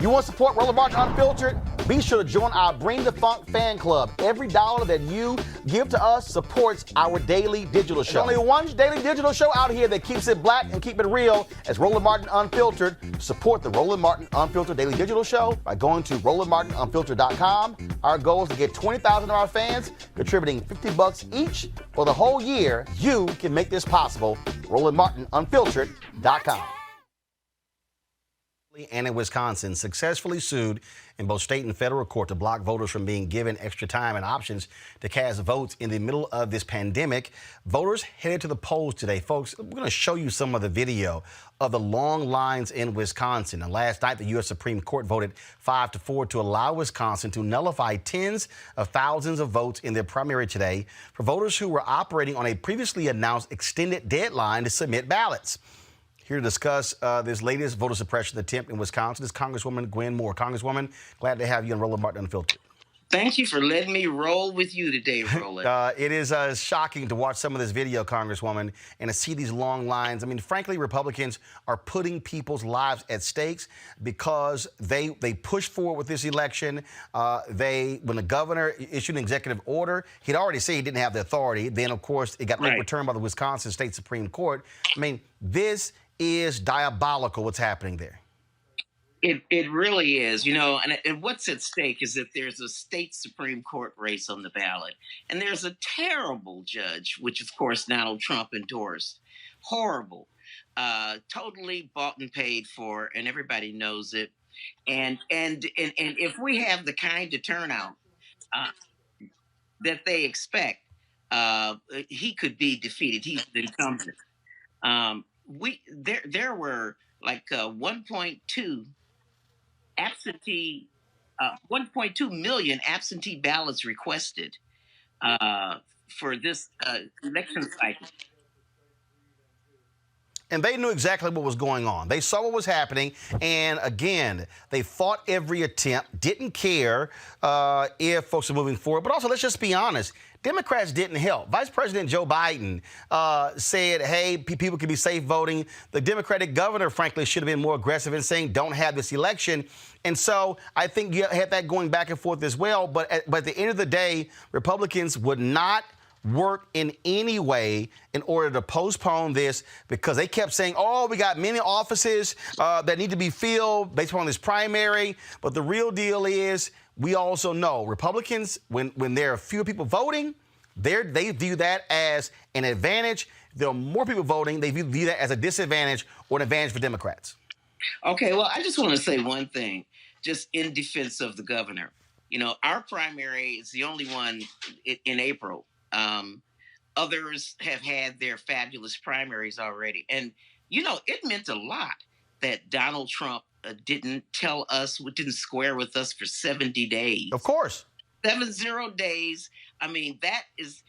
You want to support Roland Martin Unfiltered? Be sure to join our Bring the Funk fan club. Every dollar that you give to us supports our daily digital show. There's only one daily digital show out here that keeps it black and keep it real as Roland Martin Unfiltered. Support the Roland Martin Unfiltered daily digital show by going to RolandMartinUnfiltered.com. Our goal is to get 20,000 of our fans contributing $50 each for the whole year. You can make this possible. RolandMartinUnfiltered.com. And in Wisconsin, successfully sued in both state and federal court to block voters from being given extra time and options to cast votes in the middle of this pandemic. Voters headed to the polls today. Folks, we're going to show you some of the video of the long lines in Wisconsin. And last night, the U.S. Supreme Court voted 5-4 to allow Wisconsin to nullify tens of thousands of votes in their primary today for voters who were operating on a previously announced extended deadline to submit ballots. Here to discuss this latest voter suppression attempt in Wisconsin is Congresswoman Gwen Moore. Congresswoman, glad to have you on Roland Martin Unfiltered. Thank you for letting me roll with you today, Roland. It is shocking to watch some of this video, Congresswoman, and to see these long lines. I mean, frankly, Republicans are putting people's lives at stakes because they pushed forward with this election. When the governor issued an executive order, he'd already said he didn't have the authority. Then, of course, it got overturned by the Wisconsin State Supreme Court. I mean, this is diabolical what's happening there. It really is, you know, and what's at stake is that there's a state Supreme Court race on the ballot, and there's a terrible judge, which of course Donald Trump endorsed. Horrible, totally bought and paid for, and everybody knows it. And if we have the kind of turnout that they expect, he could be defeated. He's the incumbent. There were like 1.2 million absentee ballots requested for this election cycle. And they knew exactly what was going on. They saw what was happening. And again, they fought every attempt, didn't care if folks are moving forward. But also, let's just be honest. Democrats didn't help. Vice President Joe Biden said, hey, people can be safe voting. The Democratic governor, frankly, should have been more aggressive in saying don't have this election. And so I think you had that going back and forth as well. But at the end of the day, Republicans would not work in any way in order to postpone this because they kept saying, oh, we got many offices that need to be filled based on this primary. But the real deal is we also know Republicans, when there are fewer people voting, they view that as an advantage. There are more people voting. They view that as a disadvantage or an advantage for Democrats. Okay, well, I just want to say one thing, just in defense of the governor. You know, our primary is the only one in April. Others have had their fabulous primaries already. And, you know, it meant a lot that Donald Trump didn't square with us for 70 days. Of course. 70 days. I mean, that is,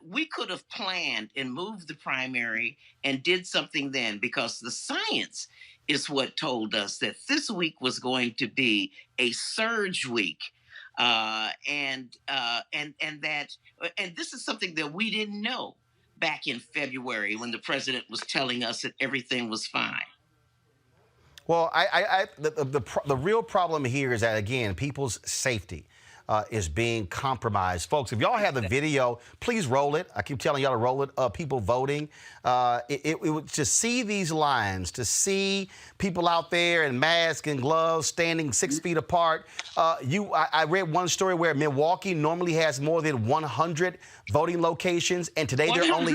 we could have planned and moved the primary and did something then because the science is what told us that this week was going to be a surge week. And this is something that we didn't know back in February when the president was telling us that everything was fine. Well, the real problem here is that, again, people's safety is being compromised. Folks, if y'all have the video, please roll it. I keep telling y'all to roll it. People voting. To see these lines, to see people out there in masks and gloves standing 6 feet apart. I read one story where Milwaukee normally has more than 100 voting locations, and today they're only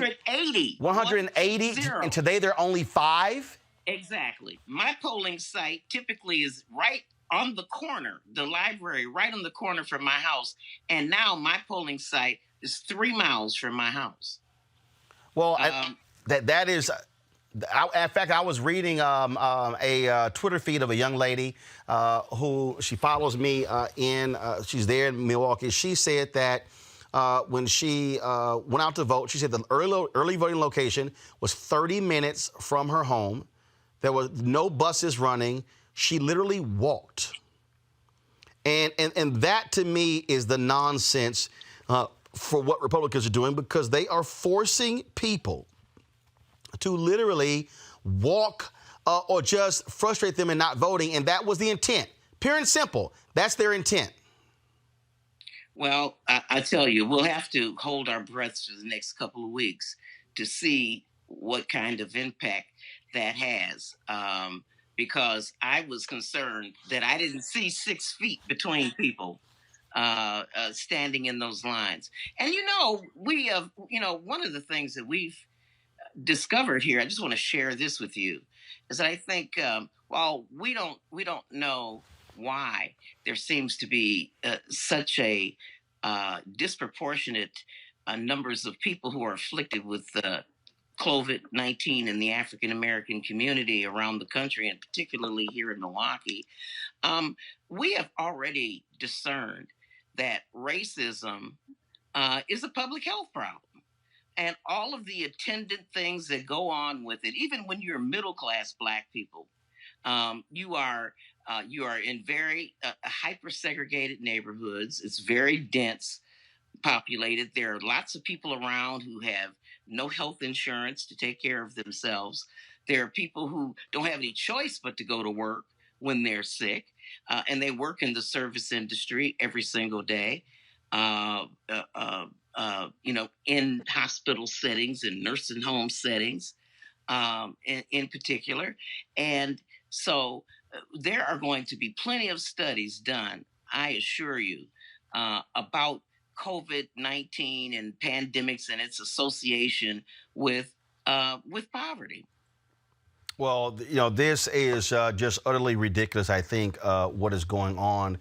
180, and today they're only 5. Exactly. My polling site typically is right on the corner, the library right on the corner from my house. And now my polling site is 3 miles from my house. Well, that is, in fact, I was reading a Twitter feed of a young lady who she follows me she's there in Milwaukee. She said that when she went out to vote, she said the early voting location was 30 minutes from her home. There was no buses running. She literally walked. And that, to me, is the nonsense for what Republicans are doing, because they are forcing people to literally walk or just frustrate them in not voting. And that was the intent. Pure and simple. That's their intent. Well, I tell you, we'll have to hold our breaths for the next couple of weeks to see what kind of impact that has. Because I was concerned that I didn't see 6 feet between people standing in those lines. And we have, one of the things that we've discovered here, I just want to share this with you, is that I think while we don't know why there seems to be such a disproportionate numbers of people who are afflicted with COVID-19 in the African American community around the country, and particularly here in Milwaukee. We have already discerned that racism is a public health problem. And all of the attendant things that go on with it, even when you're middle class Black people, you are in very hyper segregated neighborhoods. It's very dense populated. There are lots of people around who have no health insurance to take care of themselves. There are people who don't have any choice but to go to work when they're sick, and they work in the service industry every single day. In hospital settings and nursing home settings, in particular. And so there are going to be plenty of studies done, I assure you, about COVID-19 and pandemics and its association with poverty. Well, this is just utterly ridiculous, I think, what is going on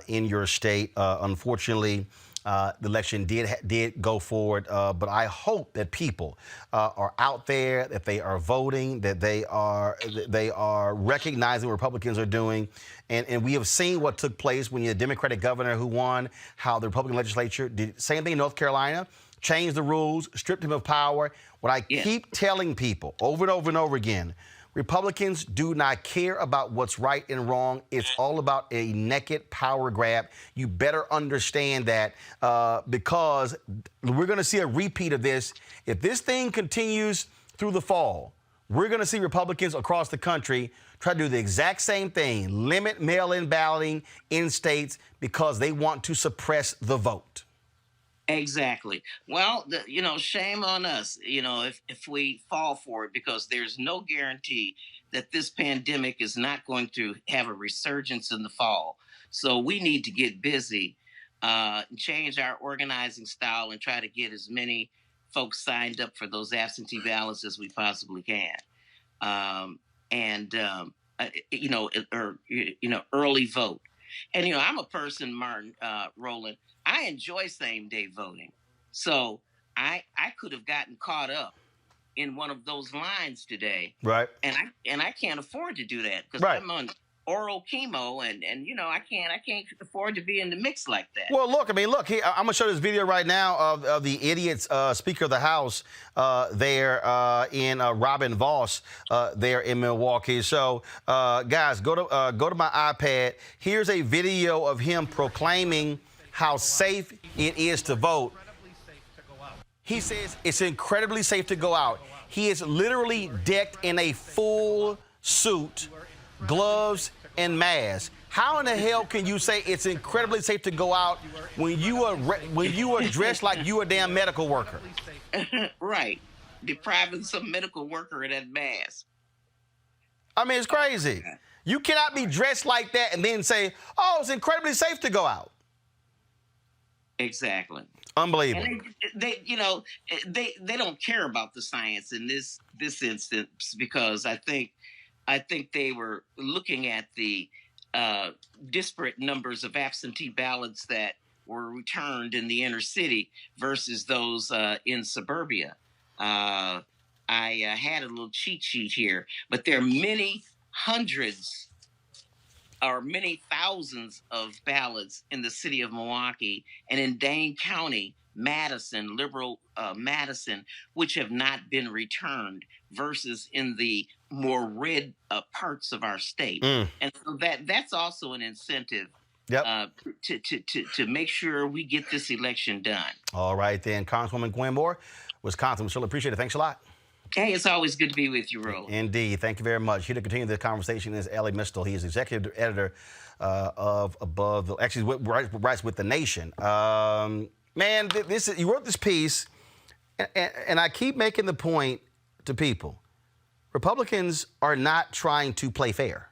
in your state. Unfortunately, the election did go forward, but I hope that people are out there, that they are voting, that they are recognizing what Republicans are doing. And we have seen what took place when you had a Democratic governor who won, how the Republican legislature did same thing in North Carolina, changed the rules, stripped him of power. What I keep telling people over and over and over again, Republicans do not care about what's right and wrong. It's all about a naked power grab. You better understand that because we're going to see a repeat of this. If this thing continues through the fall, we're going to see Republicans across the country try to do the exact same thing, limit mail-in balloting in states because they want to suppress the vote. Exactly. Well, shame on us, if we fall for it, because there's no guarantee that this pandemic is not going to have a resurgence in the fall. So we need to get busy, change our organizing style, and try to get as many folks signed up for those absentee ballots as we possibly can. Early vote. And, I'm a person, Martin, Roland, I enjoy same day voting. So I could have gotten caught up in one of those lines today. Right. And I can't afford to do that because I'm on oral chemo and I can't afford to be in the mix like that. Well, look, here, I'm going to show this video right now of the idiot's Speaker of the House there in Robin Voss there in Milwaukee. So, guys, go to my iPad. Here's a video of him proclaiming how safe it is to vote. He says it's incredibly safe to go out. He is literally decked in a full suit, gloves, and mask. How in the hell can you say it's incredibly safe to go out when you are dressed like you a damn medical worker? Right. Depriving some medical worker of that mask. It's crazy. You cannot be dressed like that and then say, oh, it's incredibly safe to go out. Exactly. Unbelievable. And they don't care about the science in this instance, because I think they were looking at the disparate numbers of absentee ballots that were returned in the inner city versus those in suburbia. I had a little cheat sheet here, but there are many hundreds or many thousands of ballots in the city of Milwaukee and in Dane County, Madison, liberal Madison, which have not been returned versus in the more red parts of our state. And so that's also an incentive to make sure we get this election done. All right, then. Congresswoman Gwen Moore, Wisconsin. We surely appreciate it. Thanks a lot. Hey, it's always good to be with you, Roland. Indeed. Thank you very much. Here to continue the conversation is Ellie Mistel. He is executive editor of Above the, actually writes with The Nation. Man, you wrote this piece, and I keep making the point to people. Republicans are not trying to play fair.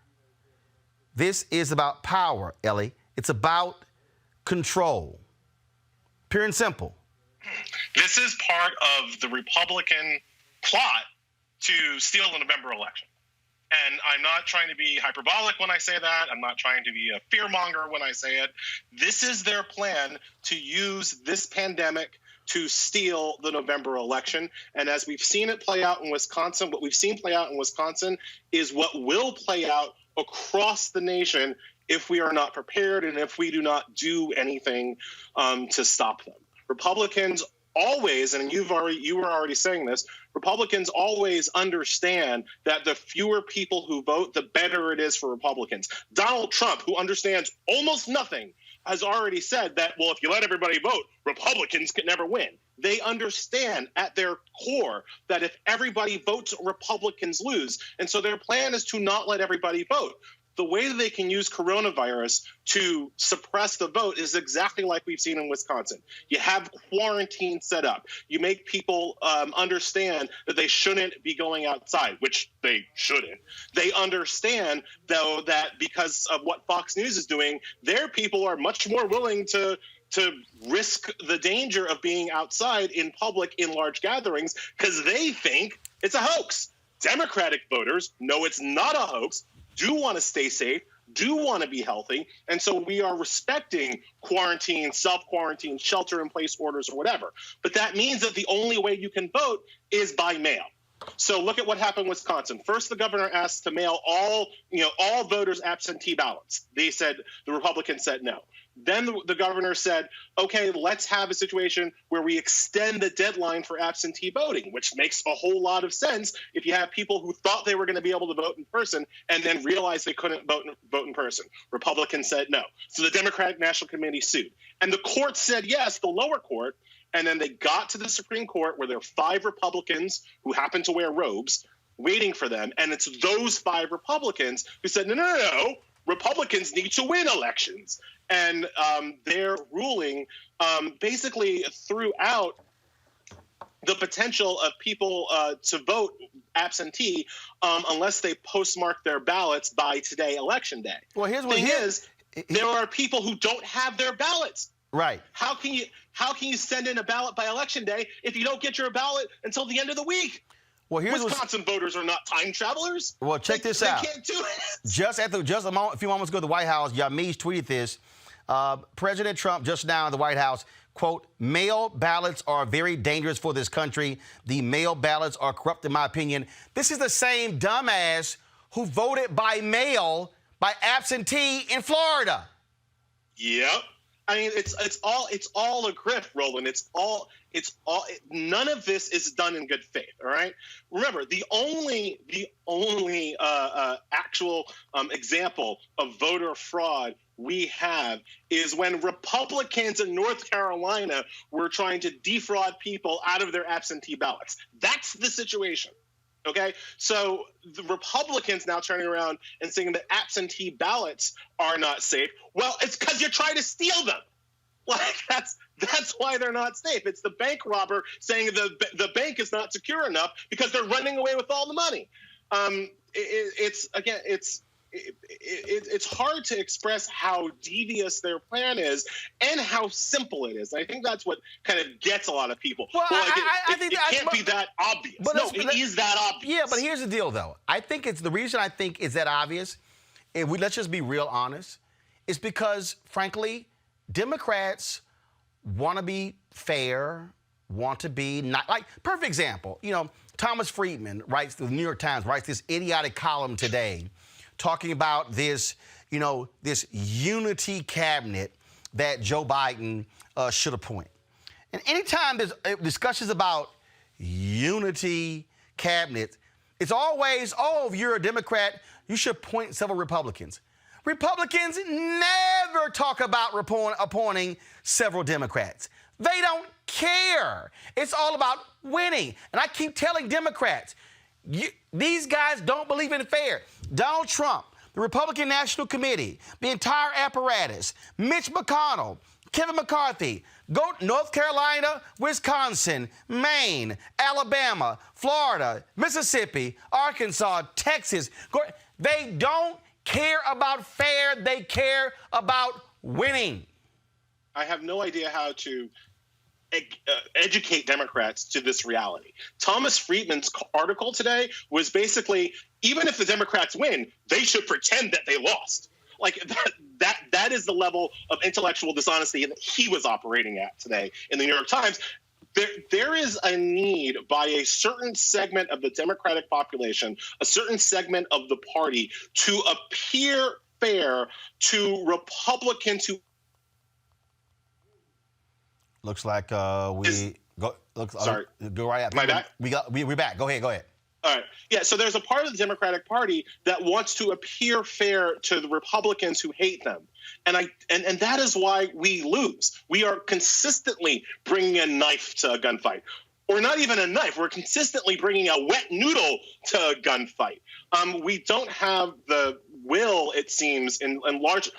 This is about power, Ellie. It's about control. Pure and simple. This is part of the Republican plot to steal the November election. And I'm not trying to be hyperbolic when I say that. I'm not trying to be a fearmonger when I say it. This is their plan to use this pandemic to steal the November election. And as we've seen it play out in Wisconsin, what we've seen play out in Wisconsin is what will play out across the nation if we are not prepared and if we do not do anything to stop them. Republicans always, and you were already saying this, Republicans always understand that the fewer people who vote, the better it is for Republicans. Donald Trump, who understands almost nothing, has already said that, well, if you let everybody vote, Republicans can never win. They understand at their core that if everybody votes, Republicans lose. And so their plan is to not let everybody vote. The way that they can use coronavirus to suppress the vote is exactly like we've seen in Wisconsin. You have quarantine set up. You make people understand that they shouldn't be going outside, which they shouldn't. They understand, though, that because of what Fox News is doing, their people are much more willing to risk the danger of being outside in public in large gatherings because they think it's a hoax. Democratic voters know it's not a hoax, do want to stay safe, do want to be healthy, and so we are respecting quarantine, self-quarantine, shelter-in-place orders or whatever. But that means that the only way you can vote is by mail. So look at what happened in Wisconsin. First, the governor asked to mail all voters absentee ballots. The Republicans said no. Then the governor said, okay, let's have a situation where we extend the deadline for absentee voting, which makes a whole lot of sense if you have people who thought they were going to be able to vote in person and then realized they couldn't vote in person. Republicans said no. So the Democratic National Committee sued. And the court said yes, the lower court, and then they got to the Supreme Court where there are 5 Republicans who happen to wear robes waiting for them, and it's those 5 Republicans who said, no, Republicans need to win elections. And their ruling basically threw out the potential of people to vote absentee unless they postmark their ballots by today, Election Day. Well, here's what there are people who don't have their ballots. Right. How can you send in a ballot by Election Day if you don't get your ballot until the end of the week? Well, Wisconsin voters are not time travelers. Well, check this out. They can't do it. Just a few moments ago, the White House, Yamiche tweeted this. President Trump just now in the White House, quote, mail ballots are very dangerous for this country. The mail ballots are corrupt, in my opinion. This is the same dumbass who voted by mail, by absentee in Florida. Yep. I mean, it's all a grift, Roland. None of this is done in good faith. All right. Remember, the only actual example of voter fraud we have is when Republicans in North Carolina were trying to defraud people out of their absentee ballots. That's the situation. Okay, so the Republicans now turning around and saying that absentee ballots are not safe. Well, it's because you're trying to steal them. Like that's why they're not safe. It's the bank robber saying the bank is not secure enough because they're running away with all the money. It's hard to express how devious their plan is and how simple it is. I think that's what kind of gets a lot of people. Well, I think it can't be that obvious. But no, it is that obvious. Yeah, but here's the deal, though. I think the reason I think it's that obvious, and let's just be real honest, is because, frankly, Democrats want to be fair, want to be not like perfect example. Thomas Friedman writes, the New York Times writes this idiotic column today, talking about this unity cabinet that Joe Biden should appoint. And anytime there's discussions about unity cabinet, it's always, if you're a Democrat, you should appoint several Republicans. Republicans never talk about appointing several Democrats. They don't care. It's all about winning. And I keep telling Democrats, these guys don't believe in fair. Donald Trump, the Republican National Committee, the entire apparatus, Mitch McConnell, Kevin McCarthy, go North Carolina, Wisconsin, Maine, Alabama, Florida, Mississippi, Arkansas, Texas. They don't care about fair. They care about winning. I have no idea how to educate Democrats to this reality. Thomas Friedman's article today was basically, even if the Democrats win, they should pretend that they lost. Like that is the level of intellectual dishonesty that he was operating at today in the New York Times. There is a need by a certain segment of the Democratic population, a certain segment of the party, to appear fair to Republicans who. Looks like we go. Sorry, go right at. Am I back? We're back. Go ahead. All right. Yeah. So there's a part of the Democratic Party that wants to appear fair to the Republicans who hate them, and that is why we lose. We are consistently bringing a knife to a gunfight, or not even a knife. We're consistently bringing a wet noodle to a gunfight. We don't have the will, it seems, in large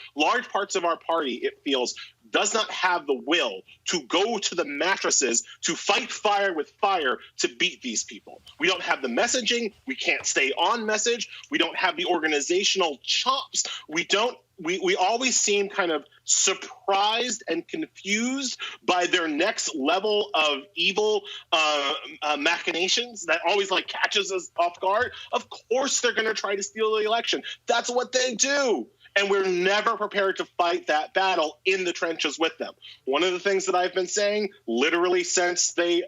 parts of our party. It feels does not have the will to go to the mattresses to fight fire with fire to beat these people. We don't have the messaging. We can't stay on message. We don't have the organizational chops. We always seem kind of surprised and confused by their next level of evil machinations that always like catches us off guard. Of course they're going to try to steal the election. That's what they do. And we're never prepared to fight that battle in the trenches with them. One of the things that I've been saying literally since they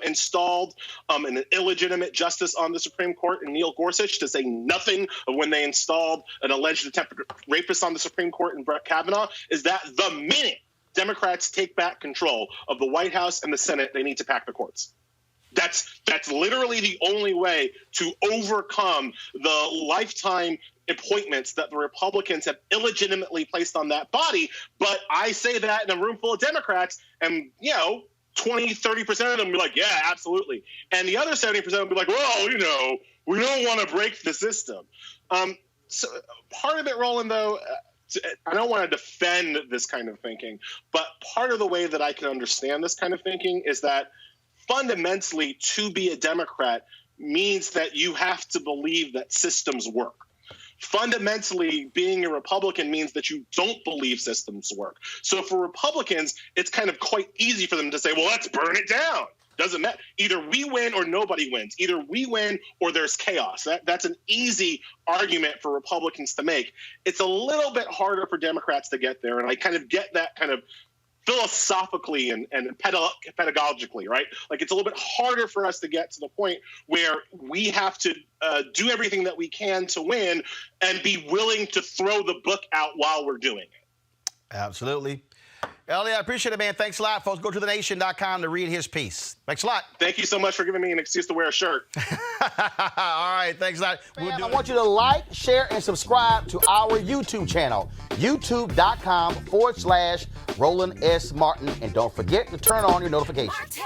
installed an illegitimate justice on the Supreme Court and Neil Gorsuch, to say nothing of when they installed an alleged attempted rapist on the Supreme Court and Brett Kavanaugh, is that the minute Democrats take back control of the White House and the Senate, they need to pack the courts. That's literally the only way to overcome the lifetime appointments that the Republicans have illegitimately placed on that body. But I say that in a room full of Democrats, and 20, 30% of them will be like, yeah, absolutely. And the other 70% will be like, well, we don't want to break the system. So part of it, Roland, though, I don't want to defend this kind of thinking, but part of the way that I can understand this kind of thinking is that fundamentally, to be a Democrat means that you have to believe that systems work. Fundamentally, being a Republican means that you don't believe systems work. So for Republicans, it's kind of quite easy for them to say, well, let's burn it down. Doesn't matter. Either we win or nobody wins. Either we win or there's chaos. That's an easy argument for Republicans to make. It's a little bit harder for Democrats to get there, and I kind of get that kind of philosophically and pedagogically, right? Like it's a little bit harder for us to get to the point where we have to do everything that we can to win and be willing to throw the book out while we're doing it. Absolutely. Elliot, I appreciate it, man. Thanks a lot, folks. Go to thenation.com to read his piece. Thanks a lot. Thank you so much for giving me an excuse to wear a shirt. All right, thanks a lot. I want you to like, share, and subscribe to our YouTube channel, youtube.com/Roland S. Martin. And don't forget to turn on your notifications.